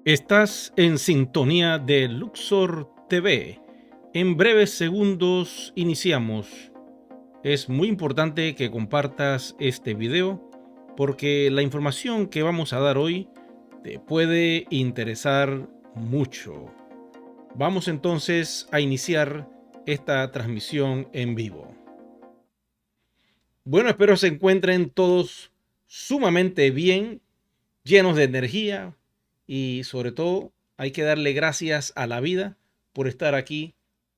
Estás en sintonía de Luxor TV. En breves segundos iniciamos. Es muy importante que compartas este video porque la información que vamos a dar hoy te puede interesar mucho. Vamos entonces a iniciar esta transmisión en vivo. Bueno, espero se encuentren todos sumamente bien, llenos de energía y sobre todo hay que darle gracias a la vida por estar aquí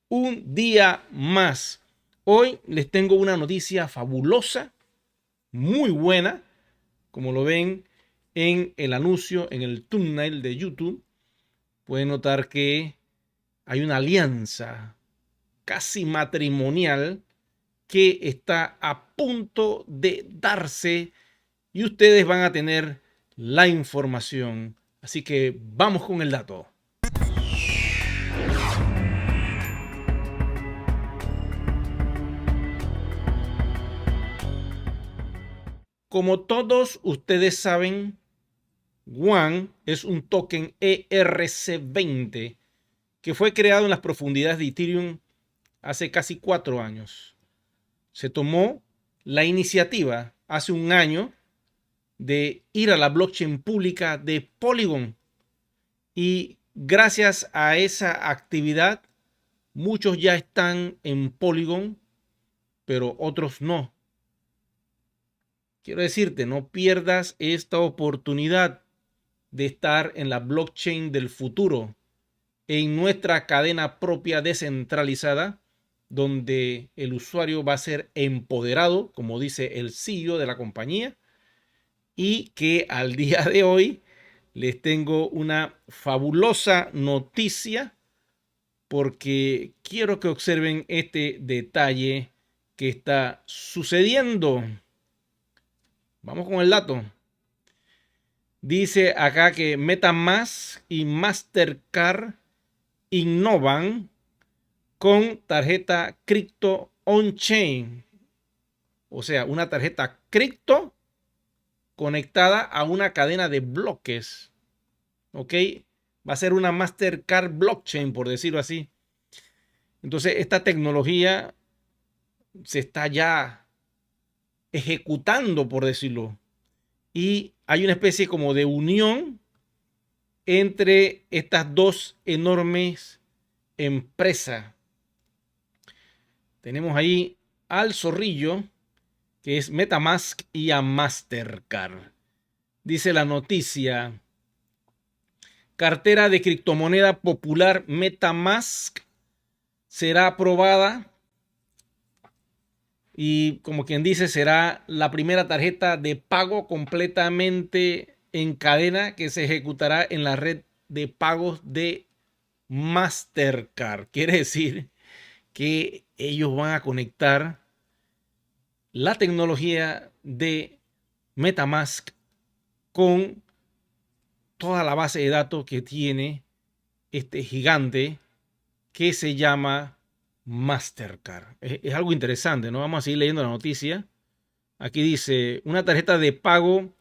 un día más. Hoy les tengo una noticia fabulosa, muy buena, como lo ven en el anuncio, en el thumbnail de YouTube. Pueden notar que hay una alianza casi matrimonial que está a punto de darse y ustedes van a tener la información. Así que vamos con el dato. Como todos ustedes saben, WAN es un token ERC20 que fue creado en las profundidades de Ethereum hace casi 4 años. Se tomó la iniciativa hace un año de ir a la blockchain pública de Polygon y gracias a esa actividad muchos ya están en Polygon, pero otros no. Quiero decirte, no pierdas esta oportunidad de estar en la blockchain del futuro, en nuestra cadena propia descentralizada, donde el usuario va a ser empoderado, como dice el CEO de la compañía, y que al día de hoy les tengo una fabulosa noticia porque quiero que observen este detalle que está sucediendo. Vamos con el dato. Dice acá que MetaMask y Mastercard innovan con tarjeta cripto on-chain. O sea, una tarjeta cripto conectada a una cadena de bloques. ¿Ok? Va a ser una Mastercard blockchain, por decirlo así. Entonces, esta tecnología se está ya ejecutando, por decirlo. Y hay una especie como de unión entre estas dos enormes empresas. Tenemos ahí al zorrillo, que es MetaMask, y a Mastercard. Dice la noticia: cartera de criptomoneda popular MetaMask será aprobada y, como quien dice, será la primera tarjeta de pago completamente en cadena que se ejecutará en la red de pagos de Mastercard. Quiere decir que ellos van a conectar la tecnología de MetaMask con toda la base de datos que tiene este gigante que se llama Mastercard. Es algo interesante, ¿no? Vamos a seguir leyendo la noticia. Aquí dice, una tarjeta de pago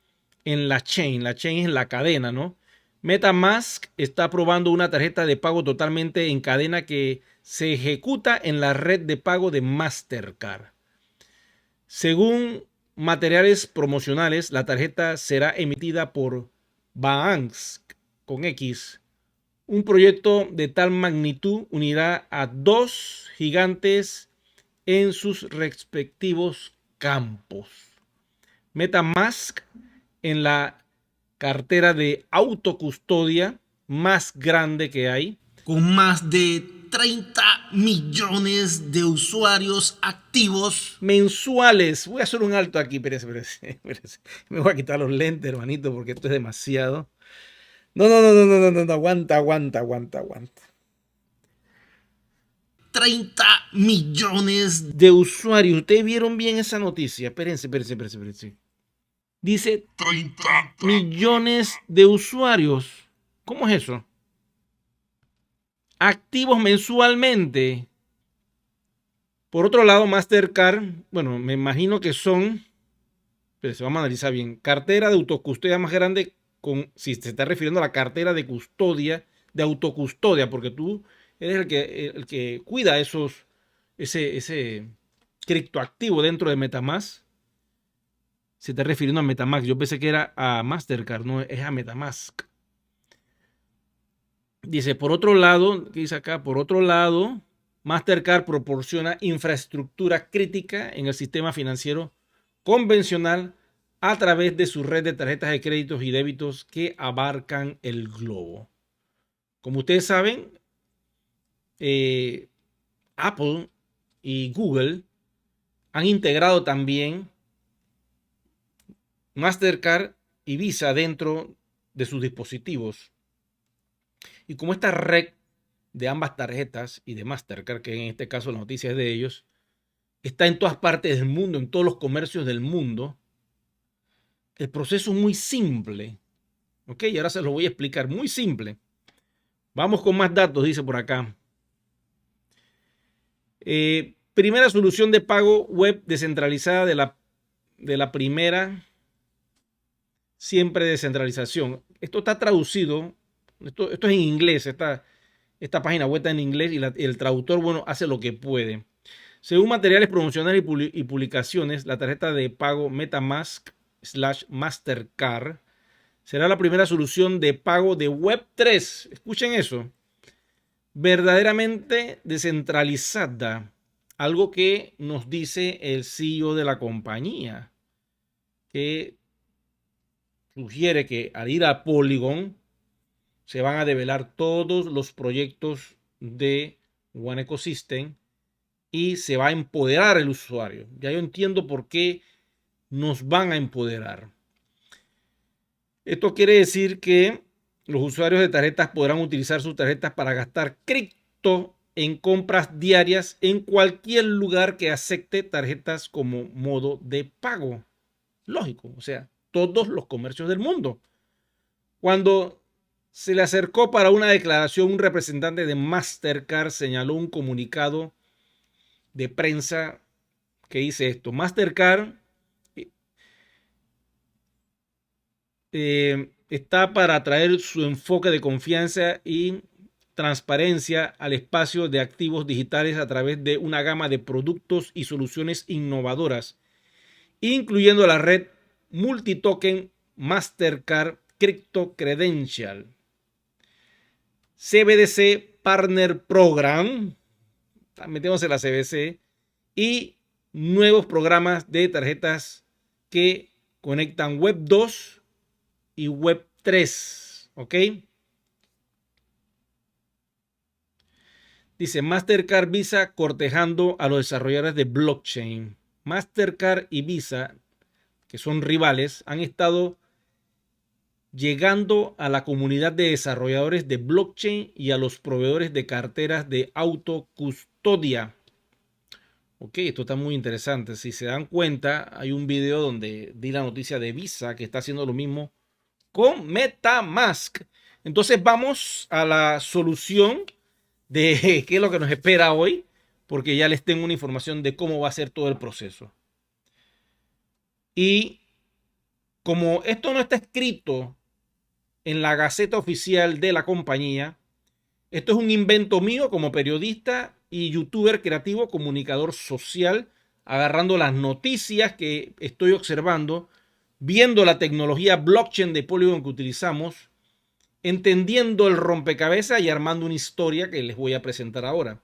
en la chain. La chain es la cadena, ¿no? MetaMask está probando una tarjeta de pago totalmente en cadena que se ejecuta en la red de pago de Mastercard. Según materiales promocionales, la tarjeta será emitida por Banks con X. Un proyecto de tal magnitud unirá a dos gigantes en sus respectivos campos. MetaMask en la cartera de autocustodia más grande que hay, con más de 30 millones de usuarios activos mensuales. Voy a hacer un alto aquí, espérese. Me voy a quitar los lentes, hermanito, porque esto es demasiado. No, aguanta. 30 millones de usuarios. ¿Ustedes vieron bien esa noticia? Espérense. Dice 30 millones de usuarios. ¿Cómo es eso? Activos mensualmente. Por otro lado, Mastercard, bueno, me imagino que son, pero se vamos a analizar bien, cartera de autocustodia más grande si se está refiriendo a la cartera de custodia, de autocustodia, porque tú eres el que cuida ese criptoactivo dentro de MetaMask. Se está refiriendo a MetaMask. Yo pensé que era a Mastercard, no, es a MetaMask. Dice, por otro lado, ¿qué dice acá? Por otro lado, Mastercard proporciona infraestructura crítica en el sistema financiero convencional a través de su red de tarjetas de créditos y débitos que abarcan el globo. Como ustedes saben, Apple y Google han integrado también Mastercard y Visa dentro de sus dispositivos. Y como esta red de ambas tarjetas y de Mastercard, que en este caso la noticia es de ellos, está en todas partes del mundo, en todos los comercios del mundo, el proceso es muy simple. ¿Ok? Y ahora se lo voy a explicar. Muy simple. Vamos con más datos, dice por acá. Primera solución de pago web descentralizada de la primera siempre descentralización. Esto está traducido, esto es en inglés, esta página web está en inglés y el traductor, bueno, hace lo que puede. Según materiales promocionales y publicaciones, la tarjeta de pago MetaMask/Mastercard será la primera solución de pago de Web3. Escuchen eso. Verdaderamente descentralizada. Algo que nos dice el CEO de la compañía, que sugiere que al ir a Polygon se van a develar todos los proyectos de One Ecosystem y se va a empoderar el usuario. Ya yo entiendo por qué nos van a empoderar. Esto quiere decir que los usuarios de tarjetas podrán utilizar sus tarjetas para gastar cripto en compras diarias en cualquier lugar que acepte tarjetas como modo de pago. Lógico, o sea, todos los comercios del mundo. Cuando se le acercó para una declaración, un representante de Mastercard señaló un comunicado de prensa que dice esto: Mastercard está para traer su enfoque de confianza y transparencia al espacio de activos digitales a través de una gama de productos y soluciones innovadoras, incluyendo la red multitoken Mastercard Crypto Credential, CBDC Partner Program, metemos en la CBDC, y nuevos programas de tarjetas que conectan Web 2 y Web 3, ¿ok? Dice Mastercard Visa cortejando a los desarrolladores de blockchain. Mastercard y Visa, que son rivales, han estado llegando a la comunidad de desarrolladores de blockchain y a los proveedores de carteras de autocustodia. Ok, esto está muy interesante. Si se dan cuenta, hay un video donde di la noticia de Visa que está haciendo lo mismo con MetaMask. Entonces vamos a la solución de qué es lo que nos espera hoy, porque ya les tengo una información de cómo va a ser todo el proceso. Y como esto no está escrito en la Gaceta Oficial de la compañía, esto es un invento mío como periodista y youtuber creativo, comunicador social, agarrando las noticias que estoy observando, viendo la tecnología blockchain de Polygon que utilizamos, entendiendo el rompecabezas y armando una historia que les voy a presentar ahora.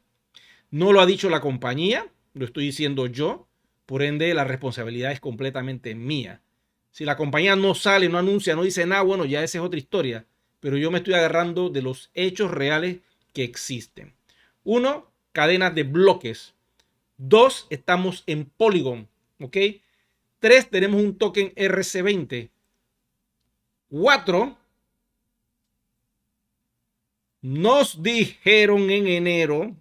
No lo ha dicho la compañía, lo estoy diciendo yo, por ende la responsabilidad es completamente mía. Si la compañía no sale, no anuncia, no dice nada, bueno, ya esa es otra historia, pero yo me estoy agarrando de los hechos reales que existen. 1, cadenas de bloques. 2, estamos en Polygon, ¿ok? 3, tenemos un token RC20. 4, nos dijeron en enero,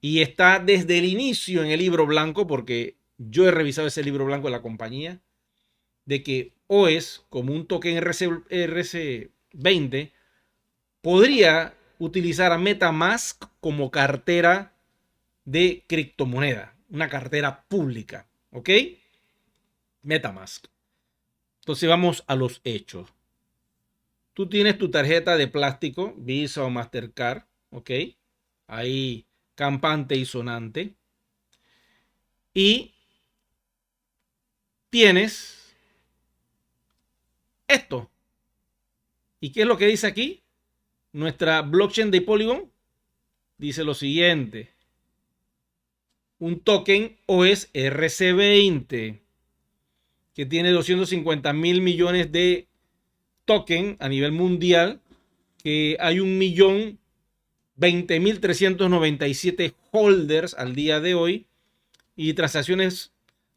y está desde el inicio en el libro blanco, porque yo he revisado ese libro blanco de la compañía, de que OES, como un token RC20, podría utilizar a MetaMask como cartera de criptomoneda, una cartera pública, ¿ok? MetaMask. Entonces vamos a los hechos. Tú tienes tu tarjeta de plástico, Visa o Mastercard, ¿ok? Ahí campante y sonante. Y tienes esto. ¿Y qué es lo que dice aquí? Nuestra blockchain de Polygon dice lo siguiente. Un token OS RC20 que tiene 250 mil millones de token a nivel mundial, que hay 1.020.397 holders al día de hoy y transacciones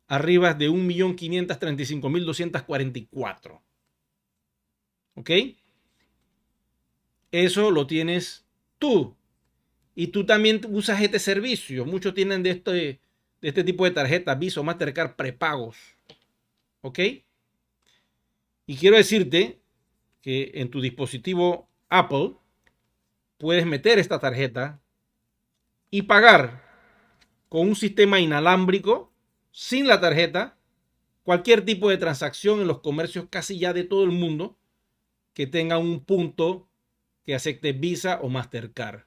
arriba de 1.535.244. ¿Ok? Eso lo tienes tú. Y tú también usas este servicio. Muchos tienen de este tipo de tarjetas, Visa o Mastercard prepagos. ¿Ok? Y quiero decirte que en tu dispositivo Apple puedes meter esta tarjeta y pagar con un sistema inalámbrico sin la tarjeta cualquier tipo de transacción en los comercios casi ya de todo el mundo que tenga un punto que acepte Visa o Mastercard.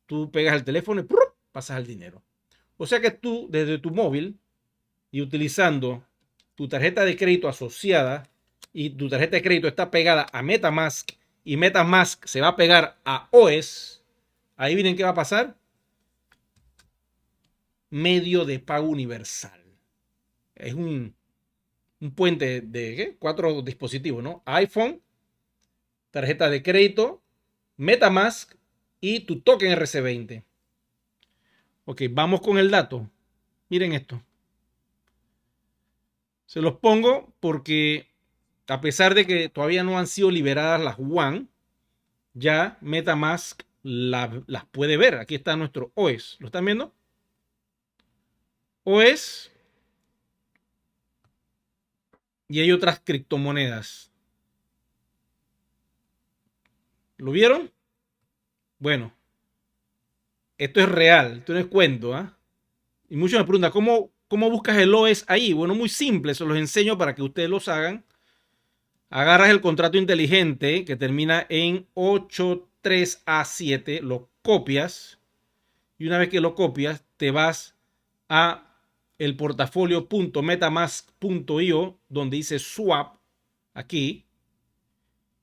Tú pegas el teléfono y ¡prup! Pasas el dinero. O sea que tú desde tu móvil y utilizando tu tarjeta de crédito asociada y tu tarjeta de crédito está pegada a MetaMask y MetaMask se va a pegar a OS, ahí miren qué va a pasar. Medio de pago universal. Es un puente de ¿qué? 4 dispositivos, ¿no? iPhone, tarjeta de crédito, MetaMask y tu token RC20. Ok, vamos con el dato. Miren esto. Se los pongo porque a pesar de que todavía no han sido liberadas las One, ya MetaMask las puede ver. Aquí está nuestro OS. ¿Lo están viendo? OS y hay otras criptomonedas. ¿Lo vieron? Bueno, esto es real, esto no es cuento. ¿Eh? Y muchos me preguntan, ¿cómo buscas el OS ahí? Bueno, muy simple, se los enseño para que ustedes los hagan. Agarras el contrato inteligente que termina en 83A7, lo copias y una vez que lo copias te vas a el portafolio.metamask.io donde dice swap aquí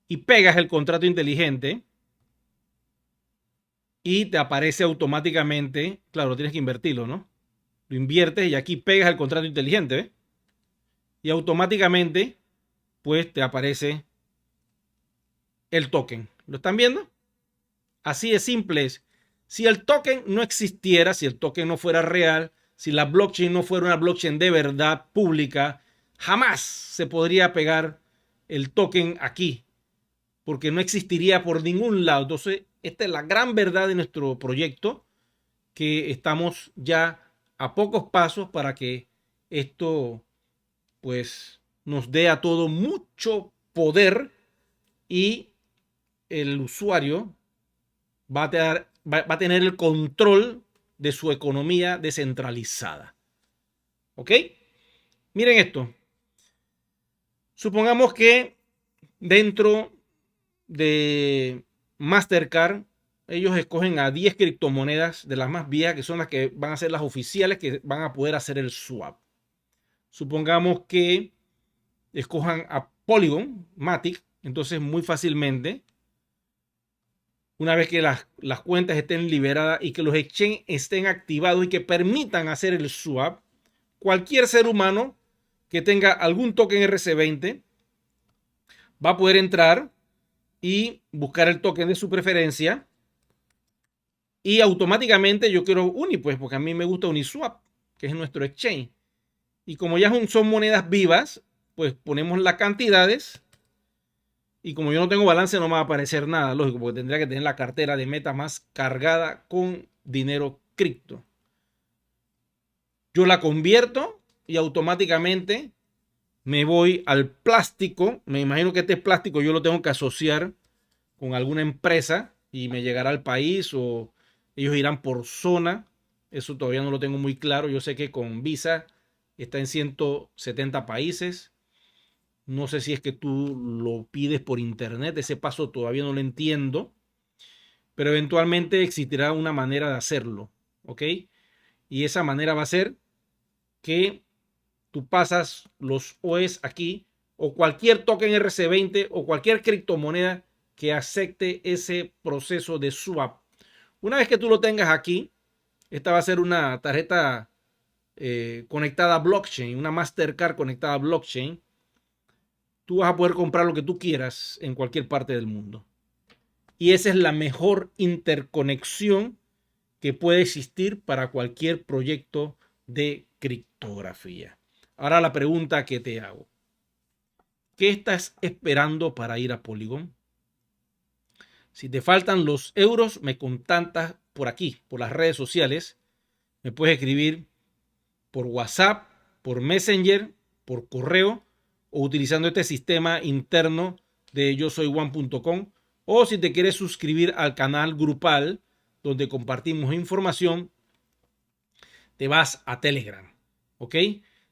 y pegas el contrato inteligente y te aparece automáticamente, claro, tienes que invertirlo, ¿no? Lo inviertes y aquí pegas el contrato inteligente, ¿ves? Y automáticamente pues te aparece el token. ¿Lo están viendo? Así de simple es. Si el token no existiera, si el token no fuera real, si la blockchain no fuera una blockchain de verdad pública, jamás se podría pegar el token aquí, porque no existiría por ningún lado. Entonces, esta es la gran verdad de nuestro proyecto, que estamos ya a pocos pasos para que esto pues nos dé a todo mucho poder y el usuario va a tener el control de su economía descentralizada. ¿Ok? Miren esto. Supongamos que dentro de Mastercard ellos escogen a 10 criptomonedas de las más viejas que son las que van a ser las oficiales que van a poder hacer el swap. Supongamos que escojan a Polygon, Matic, entonces muy fácilmente una vez que las cuentas estén liberadas y que los exchanges estén activados y que permitan hacer el swap, cualquier ser humano que tenga algún token RC20 va a poder entrar y buscar el token de su preferencia y automáticamente yo quiero Uni, pues porque a mí me gusta Uniswap, que es nuestro exchange. Y como ya son monedas vivas, pues ponemos las cantidades y como yo no tengo balance no me va a aparecer nada, lógico, porque tendría que tener la cartera de MetaMask cargada con dinero cripto. Yo la convierto y automáticamente me voy al plástico. Me imagino que este plástico yo lo tengo que asociar con alguna empresa y me llegará al país o ellos irán por zona. Eso todavía no lo tengo muy claro. Yo sé que con Visa está en 170 países. No sé si es que tú lo pides por internet, ese paso todavía no lo entiendo, pero eventualmente existirá una manera de hacerlo, ¿ok? Y esa manera va a ser que tú pasas los OEs aquí o cualquier token RC20 o cualquier criptomoneda que acepte ese proceso de swap. Una vez que tú lo tengas aquí, esta va a ser una tarjeta conectada a blockchain, una Mastercard conectada a blockchain. Tú vas a poder comprar lo que tú quieras en cualquier parte del mundo. Y esa es la mejor interconexión que puede existir para cualquier proyecto de criptografía. Ahora la pregunta que te hago. ¿Qué estás esperando para ir a Polygon? Si te faltan los euros, me contactas por aquí, por las redes sociales. Me puedes escribir por WhatsApp, por Messenger, por correo o utilizando este sistema interno de yo soy Juan.com, o si te quieres suscribir al canal grupal donde compartimos información, te vas a Telegram, ¿ok?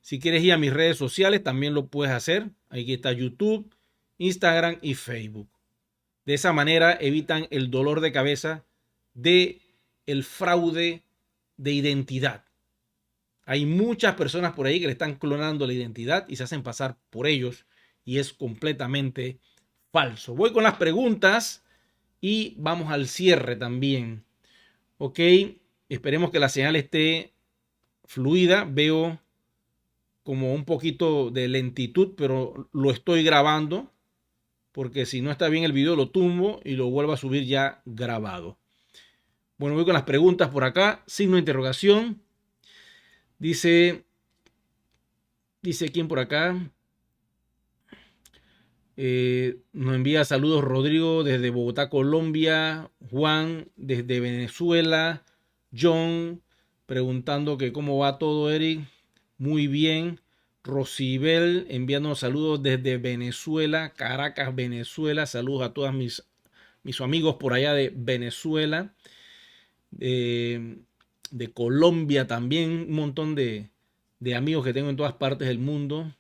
Si quieres ir a mis redes sociales, también lo puedes hacer. Aquí está YouTube, Instagram y Facebook. De esa manera evitan el dolor de cabeza de el fraude de identidad. Hay muchas personas por ahí que le están clonando la identidad y se hacen pasar por ellos y es completamente falso. Voy con las preguntas y vamos al cierre también. Ok, esperemos que la señal esté fluida. Veo como un poquito de lentitud, pero lo estoy grabando porque si no está bien el video lo tumbo y lo vuelvo a subir ya grabado. Bueno, voy con las preguntas por acá. Signo de interrogación. Dice quién por acá. Nos envía saludos Rodrigo desde Bogotá, Colombia. Juan desde Venezuela. John preguntando que cómo va todo, Eric. Muy bien. Rosibel enviándonos saludos desde Venezuela, Caracas, Venezuela. Saludos a todos mis amigos por allá de Venezuela. De Colombia también. Un montón de amigos que tengo en todas partes del mundo.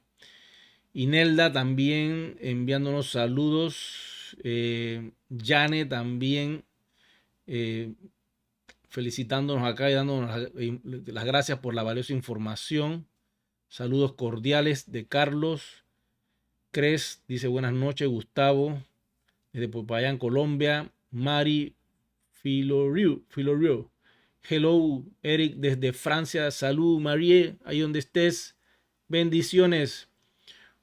Inelda también enviándonos saludos. Yane también felicitándonos acá y dándonos las gracias por la valiosa información. Saludos cordiales de Carlos. Cres dice buenas noches. Gustavo desde Popayán, Colombia. Mari Filorio. Hello, Eric desde Francia. Salud, Marie, ahí donde estés. Bendiciones.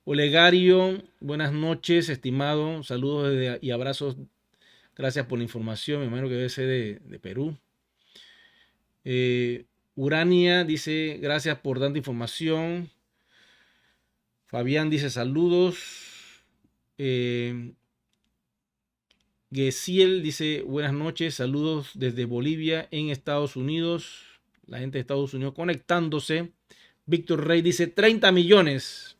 Olegario, buenas noches, estimado. Saludos y abrazos. Gracias por la información. Me imagino que debe ser de Perú. Urania dice, gracias por tanta información. Fabián dice, saludos. Gesiel dice, buenas noches, saludos desde Bolivia en Estados Unidos. La gente de Estados Unidos conectándose. Víctor Rey dice, 30 millones.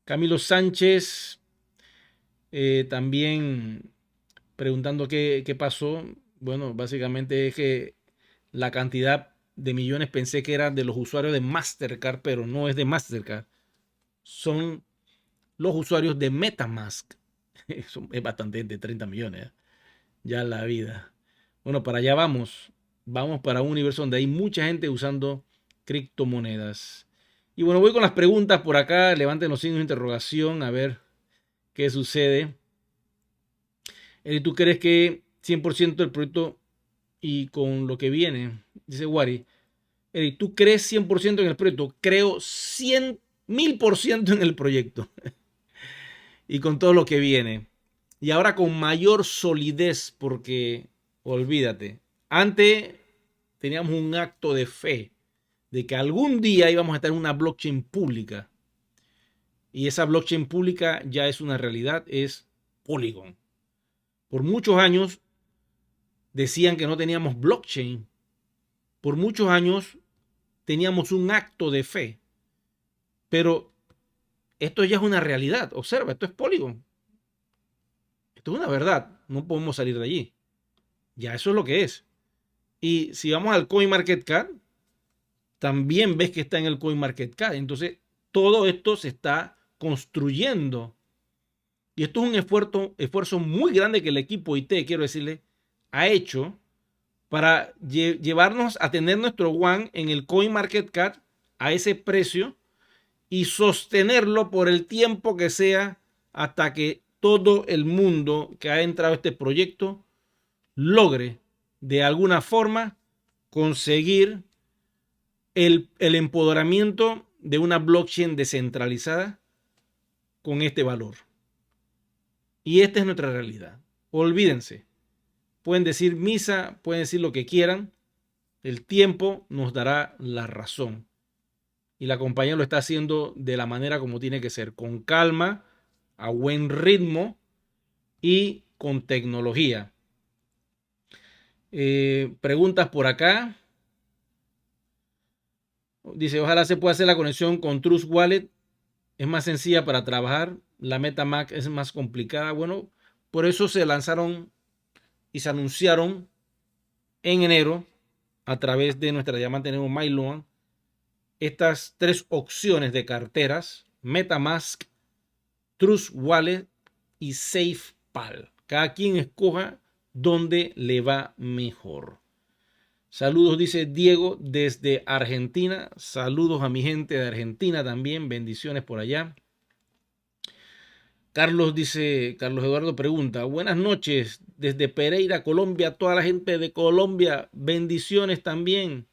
Camilo Sánchez también preguntando qué pasó. Bueno, básicamente es que la cantidad de millones pensé que era de los usuarios de Mastercard, pero no es de Mastercard. Son los usuarios de MetaMask. Es bastante de 30 millones. Ya la vida. Bueno, para allá vamos. Vamos para un universo donde hay mucha gente usando criptomonedas. Y bueno, voy con las preguntas por acá. Levanten los signos de interrogación a ver qué sucede. ¿Tú crees que 100% del proyecto y con lo que viene? Dice Wari. ¿Tú crees 100% en el proyecto? Creo 100.000% en el proyecto. Y con todo lo que viene. Y ahora con mayor solidez porque, olvídate, antes teníamos un acto de fe de que algún día íbamos a estar en una blockchain pública. Y esa blockchain pública ya es una realidad, es Polygon. Por muchos años decían que no teníamos blockchain. Por muchos años teníamos un acto de fe. Pero esto ya es una realidad. Observa, esto es Polygon. Esto es una verdad. No podemos salir de allí. Ya eso es lo que es. Y si vamos al CoinMarketCap, también ves que está en el CoinMarketCap. Entonces, todo esto se está construyendo. Y esto es un esfuerzo muy grande que el equipo IT, quiero decirle, ha hecho para llevarnos a tener nuestro One en el CoinMarketCap a ese precio y sostenerlo por el tiempo que sea hasta que todo el mundo que ha entrado a este proyecto logre de alguna forma conseguir el empoderamiento de una blockchain descentralizada con este valor. Y esta es nuestra realidad. Olvídense. Pueden decir misa, pueden decir lo que quieran. El tiempo nos dará la razón. Y la compañía lo está haciendo de la manera como tiene que ser, con calma, a buen ritmo y con tecnología. Preguntas por acá. Dice, ojalá se pueda hacer la conexión con Trust Wallet. Es más sencilla para trabajar. La MetaMask es más complicada. Bueno, por eso se lanzaron y se anunciaron en enero a través de nuestra diamante tenemos MyLoan estas 3 opciones de carteras: MetaMask, Trust Wallet y SafePal. Cada quien escoja dónde le va mejor. Saludos, dice Diego desde Argentina. Saludos a mi gente de Argentina también. Bendiciones por allá. Carlos Eduardo pregunta, buenas noches desde Pereira, Colombia, toda la gente de Colombia, bendiciones también.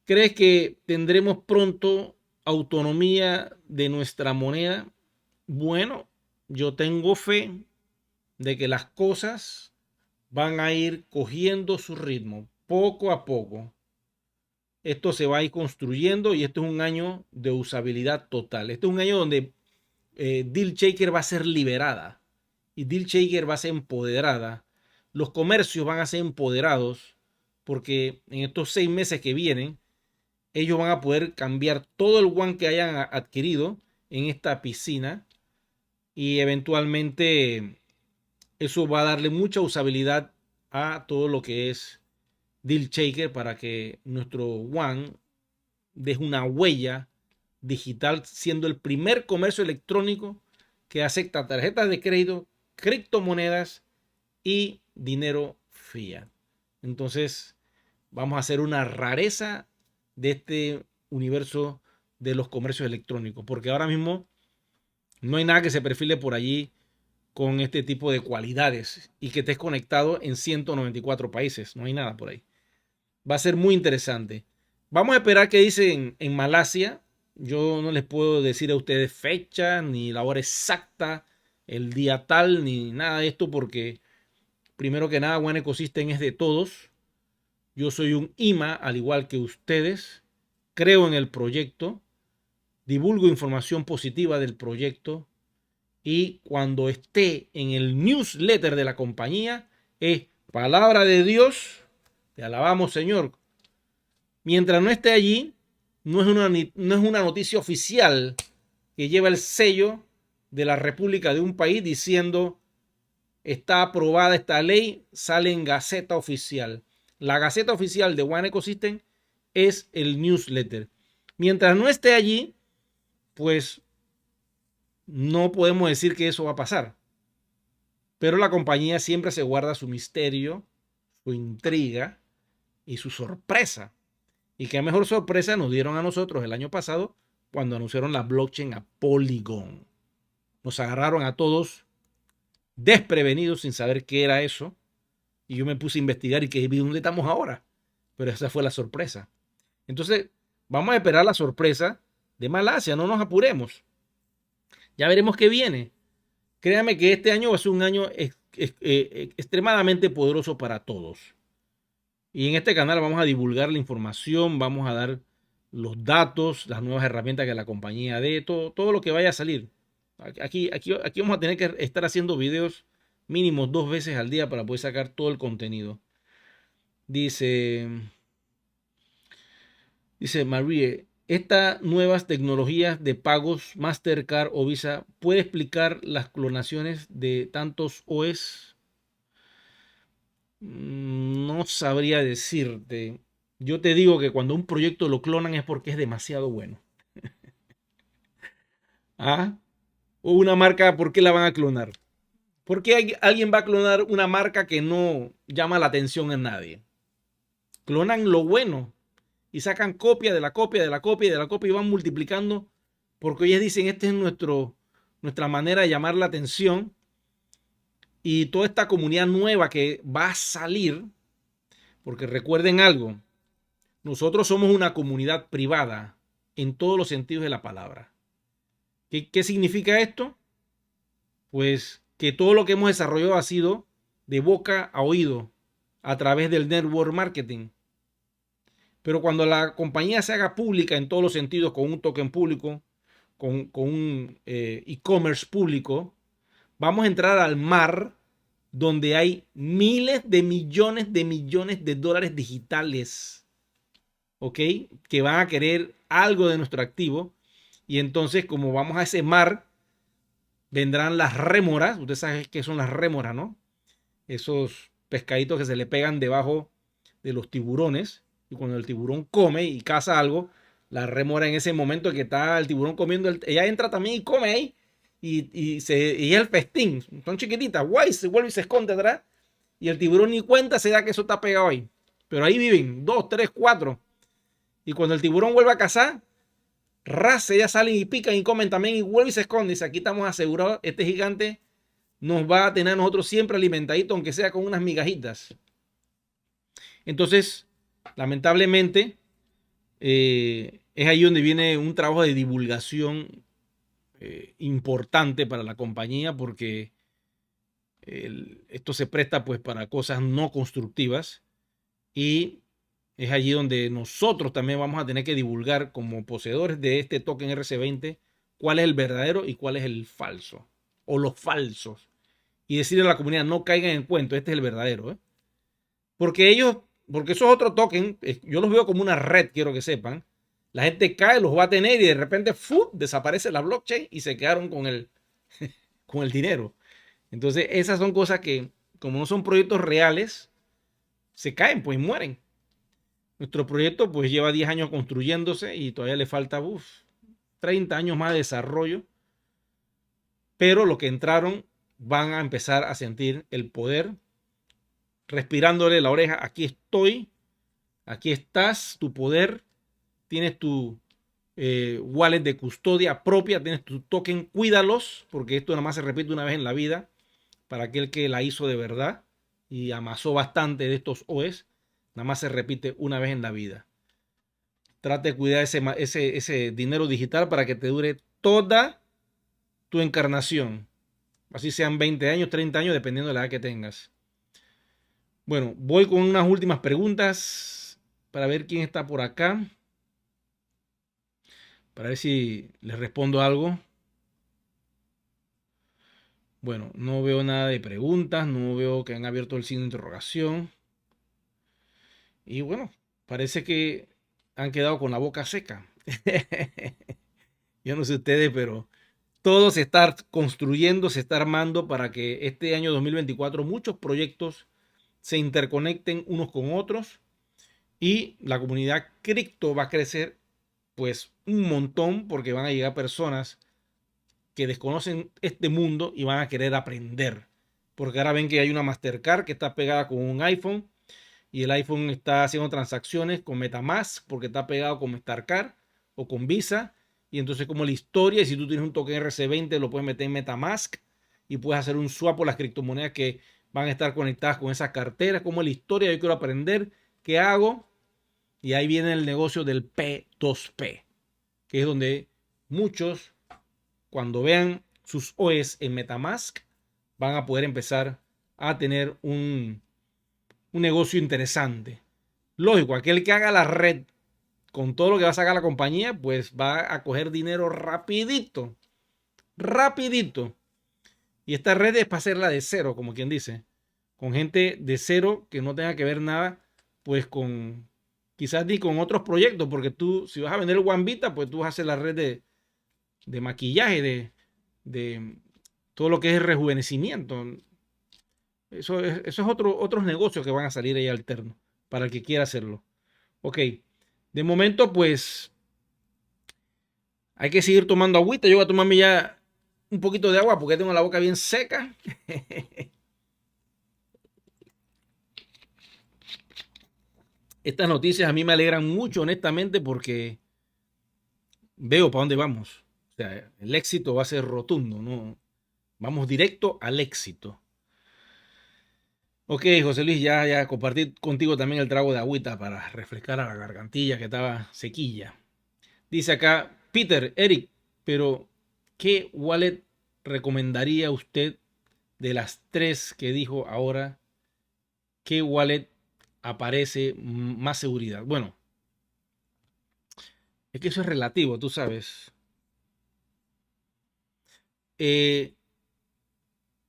¿Crees que tendremos pronto autonomía de nuestra moneda? Bueno, yo tengo fe de que las cosas van a ir cogiendo su ritmo poco a poco. Esto se va a ir construyendo y esto es un año de usabilidad total. Este es un año donde DealShaker va a ser liberada y DealShaker va a ser empoderada. Los comercios van a ser empoderados porque en estos 6 meses que vienen, ellos van a poder cambiar todo el One que hayan adquirido en esta piscina y eventualmente eso va a darle mucha usabilidad a todo lo que es DealShaker para que nuestro One deje una huella digital, siendo el primer comercio electrónico que acepta tarjetas de crédito, criptomonedas y dinero fiat. Entonces, vamos a hacer una rareza de este universo de los comercios electrónicos, porque ahora mismo no hay nada que se perfile por allí con este tipo de cualidades y que estés conectado en 194 países. No hay nada por ahí. Va a ser muy interesante. Vamos a esperar qué dicen en Malasia. Yo no les puedo decir a ustedes fecha, ni la hora exacta, el día tal, ni nada de esto, porque primero que nada, One Ecosystem es de todos. Yo soy un IMA, al igual que ustedes. Creo en el proyecto, divulgo información positiva del proyecto y cuando esté en el newsletter de la compañía es palabra de Dios. Te alabamos, Señor. Mientras no esté allí, no es una noticia oficial que lleva el sello de la República de un país diciendo está aprobada esta ley, sale en Gaceta Oficial. La Gaceta Oficial de One Ecosystem es el newsletter. Mientras no esté allí, pues no podemos decir que eso va a pasar. Pero la compañía siempre se guarda su misterio, su intriga y su sorpresa. Y qué mejor sorpresa nos dieron a nosotros el año pasado cuando anunciaron la blockchain a Polygon. Nos agarraron a todos desprevenidos sin saber qué era eso. Y yo me puse a investigar y que vi dónde estamos ahora. Pero esa fue la sorpresa. Entonces, vamos a esperar la sorpresa de Malasia, no nos apuremos. Ya veremos qué viene. Créame que este año va a ser un año extremadamente poderoso para todos. Y en este canal vamos a divulgar la información, vamos a dar los datos, las nuevas herramientas que la compañía dé, todo lo que vaya a salir. Aquí vamos a tener que estar haciendo videos mínimo 2 veces al día para poder sacar todo el contenido. Dice Marie, estas nuevas tecnologías de pagos Mastercard o Visa, ¿puede explicar las clonaciones de tantos OS? No sabría decirte. Yo te digo que cuando un proyecto lo clonan es porque es demasiado bueno. ¿Ah? O una marca, ¿por qué la van a clonar? ¿Por qué alguien va a clonar una marca que no llama la atención en nadie? Clonan lo bueno y sacan copia de la copia de la copia de la copia y van multiplicando porque ellos dicen, esta es nuestra manera de llamar la atención, y toda esta comunidad nueva que va a salir, porque recuerden algo, nosotros somos una comunidad privada en todos los sentidos de la palabra. ¿Qué significa esto? Pues que todo lo que hemos desarrollado ha sido de boca a oído a través del network marketing. Pero cuando la compañía se haga pública en todos los sentidos, con un token público, con un e-commerce público, vamos a entrar al mar donde hay miles de millones de dólares digitales, ¿ok? Que van a querer algo de nuestro activo. Y entonces, como vamos a ese mar, vendrán las rémoras. Ustedes saben qué son las rémoras, ¿no? Esos pescaditos que se le pegan debajo de los tiburones. Y cuando el tiburón come y caza algo, la rémora en ese momento que está el tiburón comiendo, ella entra también y come ahí. Y es el festín. Son chiquititas. Guay, se vuelve y se esconde atrás. Y el tiburón ni cuenta se da que eso está pegado ahí. Pero ahí viven 2, 3, 4. Y cuando el tiburón vuelve a cazar, ras, ellas salen y pican y comen también y vuelve y se esconde. Y dice, aquí estamos asegurados, este gigante nos va a tener a nosotros siempre alimentaditos, aunque sea con unas migajitas. Entonces, lamentablemente, es ahí donde viene un trabajo de divulgación importante para la compañía, porque esto se presta pues para cosas no constructivas, y es allí donde nosotros también vamos a tener que divulgar como poseedores de este token RC20 cuál es el verdadero y cuál es el falso, o los falsos, y decirle a la comunidad, no caigan en cuento, este es el verdadero, ¿eh? Porque porque eso es otro token, yo los veo como una red, quiero que sepan. La gente cae, los va a tener y de repente desaparece la blockchain y se quedaron con el dinero. Entonces, esas son cosas que, como no son proyectos reales, se caen, pues mueren. Nuestro proyecto pues lleva 10 años construyéndose y todavía le falta 30 años más de desarrollo. Pero los que entraron van a empezar a sentir el poder, respirándole la oreja. Aquí estoy, aquí estás, tu poder, tienes tu wallet de custodia propia, tienes tu token, cuídalos, porque esto nada más se repite una vez en la vida para aquel que la hizo de verdad y amasó bastante de estos OEs. Nada más se repite una vez en la vida. Trate de cuidar ese dinero digital para que te dure toda tu encarnación. Así sean 20 años, 30 años, dependiendo de la edad que tengas. Bueno, voy con unas últimas preguntas para ver quién está por acá. Para ver si les respondo algo. Bueno, no veo nada de preguntas, no veo que han abierto el signo de interrogación. Y bueno, parece que han quedado con la boca seca. Yo no sé ustedes, pero todo se está construyendo, se está armando para que este año 2024 muchos proyectos se interconecten unos con otros y la comunidad cripto va a crecer pues un montón, porque van a llegar personas que desconocen este mundo y van a querer aprender. Porque ahora ven que hay una Mastercard que está pegada con un iPhone y el iPhone está haciendo transacciones con MetaMask porque está pegado con Mastercard o con Visa. Y entonces como la historia, y si tú tienes un token RC20 lo puedes meter en MetaMask y puedes hacer un swap por las criptomonedas que van a estar conectadas con esas carteras. Como la historia, yo quiero aprender, ¿qué hago? Y ahí viene el negocio del P2P, que es donde muchos, cuando vean sus OEs en MetaMask, van a poder empezar a tener un negocio interesante. Lógico, aquel que haga la red con todo lo que va a sacar la compañía, pues va a coger dinero rapidito, rapidito. Y esta red es para hacerla de cero, como quien dice, con gente de cero que no tenga que ver nada, pues con quizás ni con otros proyectos, porque tú, si vas a vender el One pues tú vas a hacer la red de maquillaje, de todo lo que es rejuvenecimiento. Eso es otros negocios que van a salir ahí alternos para el que quiera hacerlo. Ok, de momento pues Hay que seguir tomando agüita. Yo voy a tomarme ya un poquito de agua porque tengo la boca bien seca. Estas noticias a mí me alegran mucho, honestamente, porque veo para dónde vamos. O sea, el éxito va a ser rotundo, ¿no? Vamos directo al éxito. Ok, José Luis, ya compartí contigo también el trago de agüita para refrescar a la gargantilla que estaba sequilla. Dice acá, Peter, Eric, pero ¿qué wallet recomendaría usted de las tres que dijo ahora? ¿Qué wallet aparece más seguridad? Bueno, es que eso es relativo, tú sabes. Eh,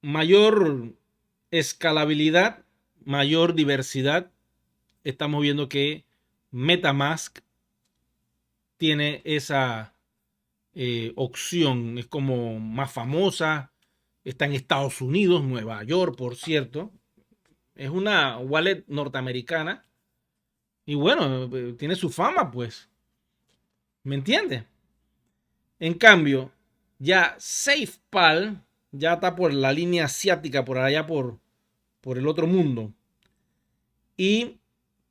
Mayor escalabilidad, mayor diversidad. Estamos viendo que MetaMask tiene esa opción, es como más famosa, está en Estados Unidos, Nueva York, por cierto. Es una wallet norteamericana y bueno, tiene su fama, pues. ¿Me entiendes? En cambio, ya SafePal ya está por la línea asiática, por allá por el otro mundo. Y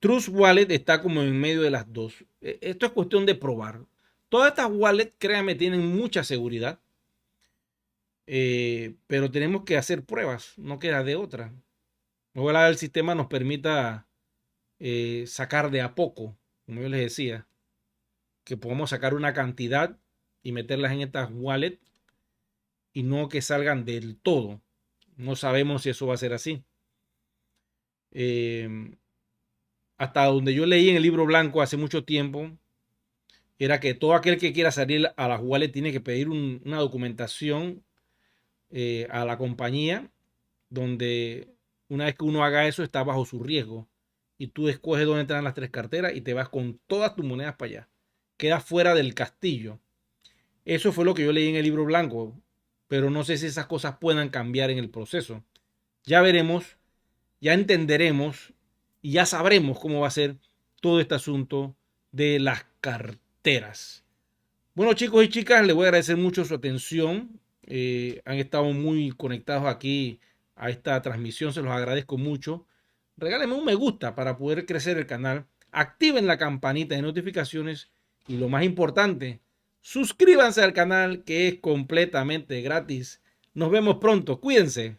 Trust Wallet está como en medio de las dos. Esto es cuestión de probar. Todas estas wallets, créanme, tienen mucha seguridad. Pero tenemos que hacer pruebas, no queda de otra. Ojalá el sistema nos permita sacar de a poco, como yo les decía, que podamos sacar una cantidad y meterlas en estas wallets y no que salgan del todo. No sabemos si eso va a ser así. Hasta donde yo leí en el libro blanco hace mucho tiempo, era que todo aquel que quiera salir a las wallets tiene que pedir una documentación a la compañía, donde una vez que uno haga eso está bajo su riesgo. Y tú escoges dónde entran las tres carteras y te vas con todas tus monedas para allá. Quedas fuera del castillo. Eso fue lo que yo leí en el libro blanco, pero no sé si esas cosas puedan cambiar en el proceso. Ya veremos, ya entenderemos y ya sabremos cómo va a ser todo este asunto de las carteras. Bueno, chicos y chicas, les voy a agradecer mucho su atención. Han estado muy conectados aquí a esta transmisión, se los agradezco mucho. Regálenme un me gusta para poder crecer el canal. Activen la campanita de notificaciones y lo más importante, suscríbanse al canal que es completamente gratis. Nos vemos pronto, cuídense.